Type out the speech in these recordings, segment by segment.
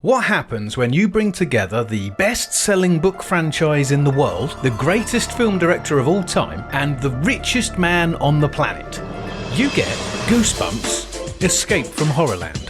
What happens when you bring together the best-selling book franchise in the world, the greatest film director of all time, and the richest man on the planet? You get Goosebumps Escape from Horrorland.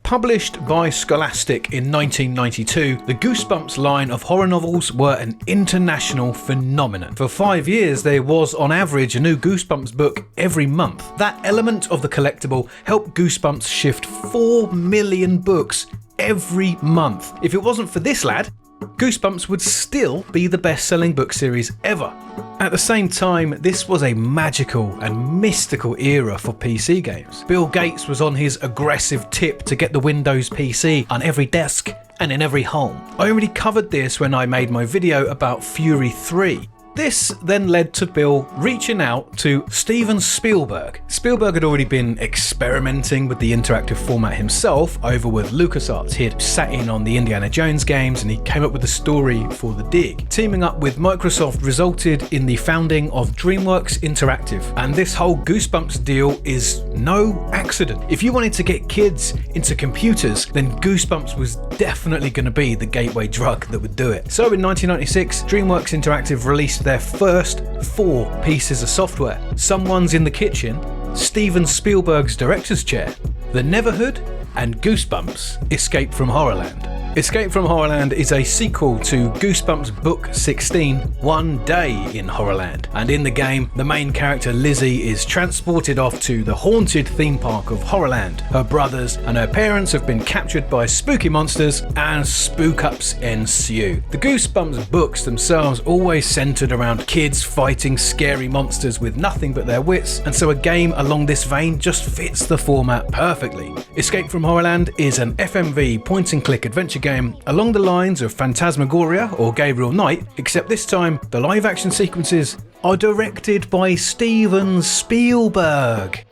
Published by Scholastic in 1992, the Goosebumps line of horror novels were an international phenomenon. For 5 years, there was on average a new Goosebumps book every month. That element of the collectible helped Goosebumps shift 4 million books every month. If it wasn't for this lad, Goosebumps would still be the best-selling book series ever. At the same time, this was a magical and mystical era for PC games. Bill Gates was on his aggressive tip to get the Windows PC on every desk and in every home. I already covered this when I made my video about Fury 3. This then led to Bill reaching out to Steven Spielberg. Spielberg had already been experimenting with the interactive format himself over with LucasArts. He had sat in on the Indiana Jones games and he came up with the story for The Dig. Teaming up with Microsoft resulted in the founding of DreamWorks Interactive. And this whole Goosebumps deal is no accident. If you wanted to get kids into computers, then Goosebumps was definitely going to be the gateway drug that would do it. So in 1996, DreamWorks Interactive released their first 4 pieces of software. Someone's in the Kitchen, Steven Spielberg's director's chair, The Neverhood, and Goosebumps Escape from Horrorland. Escape from Horrorland is a sequel to Goosebumps Book 16, One Day in Horrorland. And in the game, the main character Lizzie is transported off to the haunted theme park of Horrorland. Her brothers and her parents have been captured by spooky monsters and spook-ups ensue. The Goosebumps books themselves always centered around kids fighting scary monsters with nothing but their wits, and so a game along this vein just fits the format perfectly. Escape from Horrorland is an FMV point-and-click adventure game along the lines of Phantasmagoria or Gabriel Knight, except this time the live action sequences are directed by Steven Spielberg.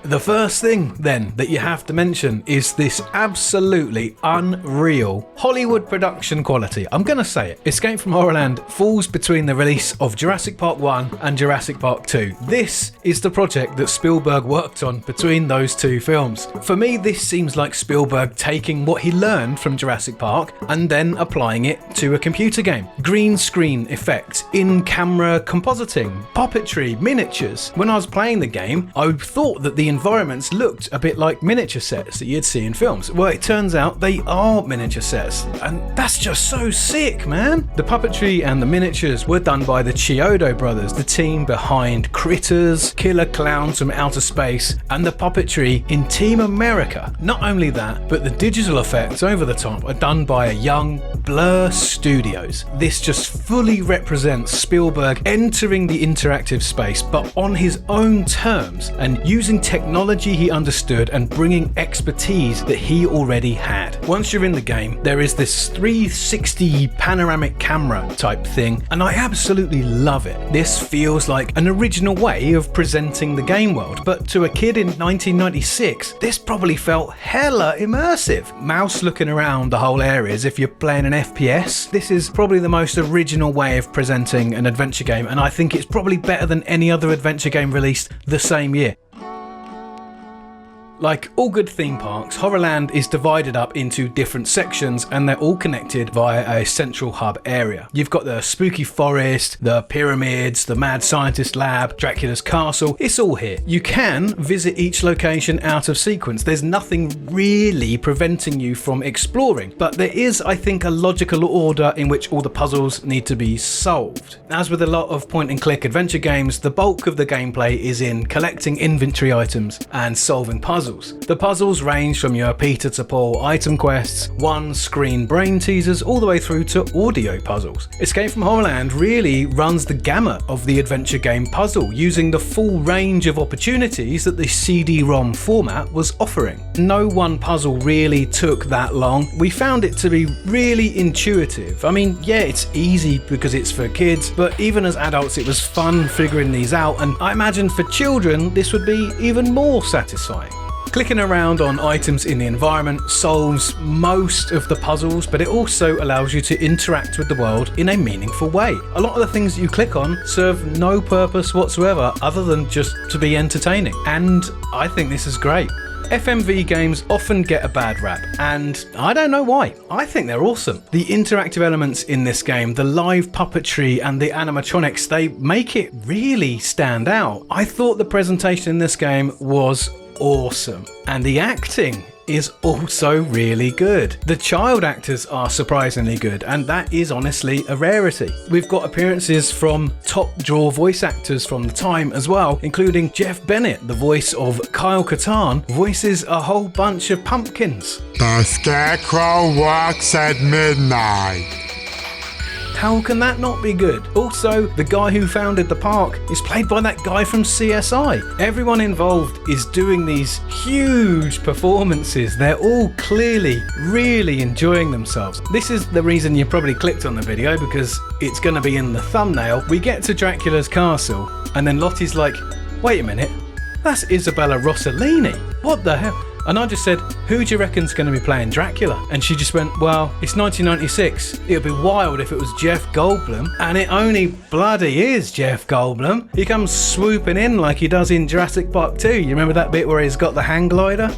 The first thing then that you have to mention is this absolutely unreal Hollywood production quality. I'm gonna say it. Escape from Horrorland falls between the release of Jurassic Park 1 and Jurassic Park 2. This is the project that Spielberg worked on between those two films. For me, this seems like Spielberg taking what he learned from Jurassic Park and then applying it to a computer game. Green screen effects, in-camera compositing, puppetry, miniatures. When I was playing the game, I thought that the environments looked a bit like miniature sets that you'd see in films. Well, it turns out they are miniature sets, and that's just so sick, man. The puppetry and the miniatures were done by the Chiodo brothers, the team behind Critters, Killer Clowns from Outer Space, and the puppetry in Team America. Not only that, but the digital effects over the top are done by a young Blur Studios. This just fully represents Spielberg entering the interactive space, but on his own terms, and using technology he understood and bringing expertise that he already had. Once you're in the game, there is this 360 panoramic camera type thing, and I absolutely love it. This feels like an original way of presenting the game world, but to a kid in 1996, this probably felt hella immersive. Mouse looking around the whole area as if you're playing an FPS. This is probably the most original way of presenting an adventure game, and I think it's probably better than any other adventure game released the same year. Like all good theme parks, Horrorland is divided up into different sections and they're all connected via a central hub area. You've got the spooky forest, the pyramids, the mad scientist lab, Dracula's castle. It's all here. You can visit each location out of sequence. There's nothing really preventing you from exploring, but there is, I think, a logical order in which all the puzzles need to be solved. As with a lot of point-and-click adventure games, the bulk of the gameplay is in collecting inventory items and solving puzzles. The puzzles range from your Peter to Paul item quests, one-screen brain teasers, all the way through to audio puzzles. Escape from Horrorland really runs the gamut of the adventure game puzzle, using the full range of opportunities that the CD-ROM format was offering. No one puzzle really took that long. We found it to be really intuitive. I mean, yeah, it's easy because it's for kids, but even as adults it was fun figuring these out, and I imagine for children this would be even more satisfying. Clicking around on items in the environment solves most of the puzzles, but it also allows you to interact with the world in a meaningful way. A lot of the things that you click on serve no purpose whatsoever other than just to be entertaining, and I think this is great. FMV games often get a bad rap, and I don't know why. I think they're awesome. The interactive elements in this game, the live puppetry and the animatronics, they make it really stand out. I thought the presentation in this game was awesome, and the acting is also really good. The child actors are surprisingly good, and that is honestly a rarity. We've got appearances from top draw voice actors from the time as well, including Jeff Bennett, the voice of Kyle Katarn, voices a whole bunch of pumpkins. The Scarecrow walks at midnight. How can that not be good? Also, the guy who founded the park is played by that guy from CSI. Everyone involved is doing these huge performances. They're all clearly really enjoying themselves. This is the reason you probably clicked on the video, because it's going to be in the thumbnail. We get to Dracula's castle, and then Lottie's like, wait a minute, that's Isabella Rossellini. What the hell? And I just said, who do you reckon's going to be playing Dracula? And she just went, well, it's 1996. It would be wild if it was Jeff Goldblum. And it only bloody is Jeff Goldblum. He comes swooping in like he does in Jurassic Park 2. You remember that bit where he's got the hang glider?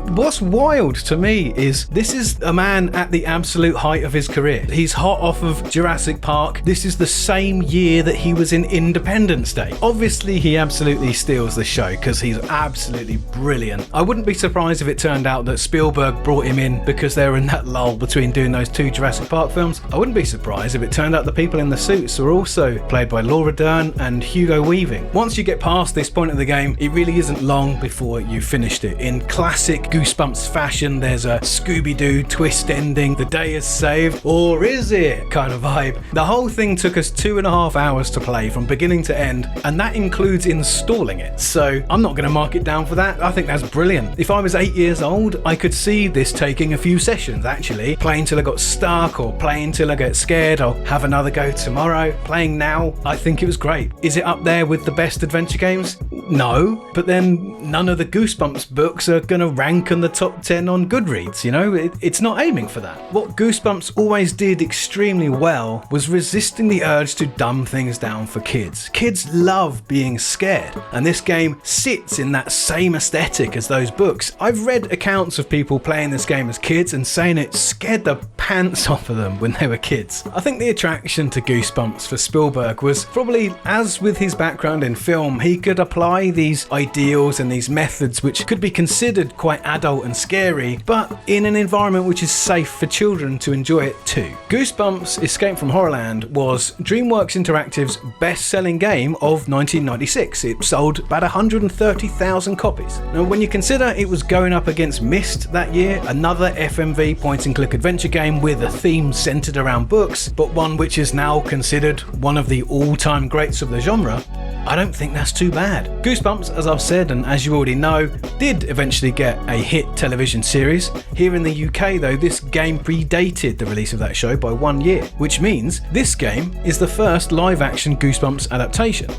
What's wild to me is this is a man at the absolute height of his career. He's hot off of Jurassic Park. This is the same year that he was in Independence Day. Obviously, he absolutely steals the show because he's absolutely brilliant. I wouldn't be surprised if it turned out that Spielberg brought him in because they were in that lull between doing those two Jurassic Park films. I wouldn't be surprised if it turned out the people in the suits were also played by Laura Dern and Hugo Weaving. Once you get past this point of the game, it really isn't long before you finished it. In classic Goosebumps fashion, there's a Scooby-Doo twist ending, the day is saved, or is it kind of vibe. The whole thing took us 2.5 hours to play from beginning to end, and that includes installing it. So I'm not going to mark it down for that. I think that's brilliant. If I was 8 years old, I could see this taking a few sessions actually. Playing till I got stuck, or playing till I get scared. I'll have another go tomorrow. Playing now, I think it was great. Is it up there with the best adventure games? No, but then none of the Goosebumps books are going to rank in the top 10 on Goodreads, you know? It's not aiming for that. What Goosebumps always did extremely well was resisting the urge to dumb things down for kids. Kids love being scared, and this game sits in that same aesthetic as those books. I've read accounts of people playing this game as kids and saying it scared the pants off of them when they were kids. I think the attraction to Goosebumps for Spielberg was probably, as with his background in film, he could apply these ideals and these methods which could be considered quite adult and scary, but in an environment which is safe for children to enjoy it too. Goosebumps Escape from Horrorland was DreamWorks Interactive's best-selling game of 1996. It sold about 130,000 copies. Now, when you consider it was going up against Myst that year, another FMV point-and-click adventure game with a theme centered around books, but one which is now considered one of the all-time greats of the genre, I don't think that's too bad. Goosebumps, as I've said and as you already know, did eventually get a hit television series. Here in the UK though, this game predated the release of that show by 1 year, which means this game is the first live-action Goosebumps adaptation.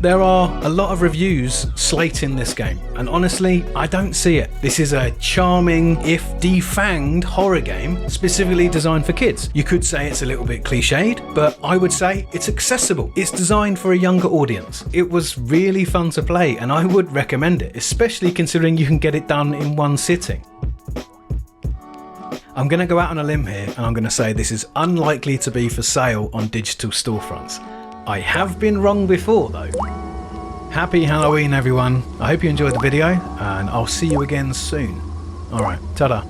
There are a lot of reviews slating this game, and honestly, I don't see it. This is a charming, if defanged, horror game specifically designed for kids. You could say it's a little bit cliched, but I would say it's accessible. It's designed for a younger audience. It was really fun to play, and I would recommend it, especially considering you can get it done in one sitting. I'm going to go out on a limb here, and I'm going to say this is unlikely to be for sale on digital storefronts. I have been wrong before though. Happy Halloween everyone. I hope you enjoyed the video, and I'll see you again soon. Alright, ta-da.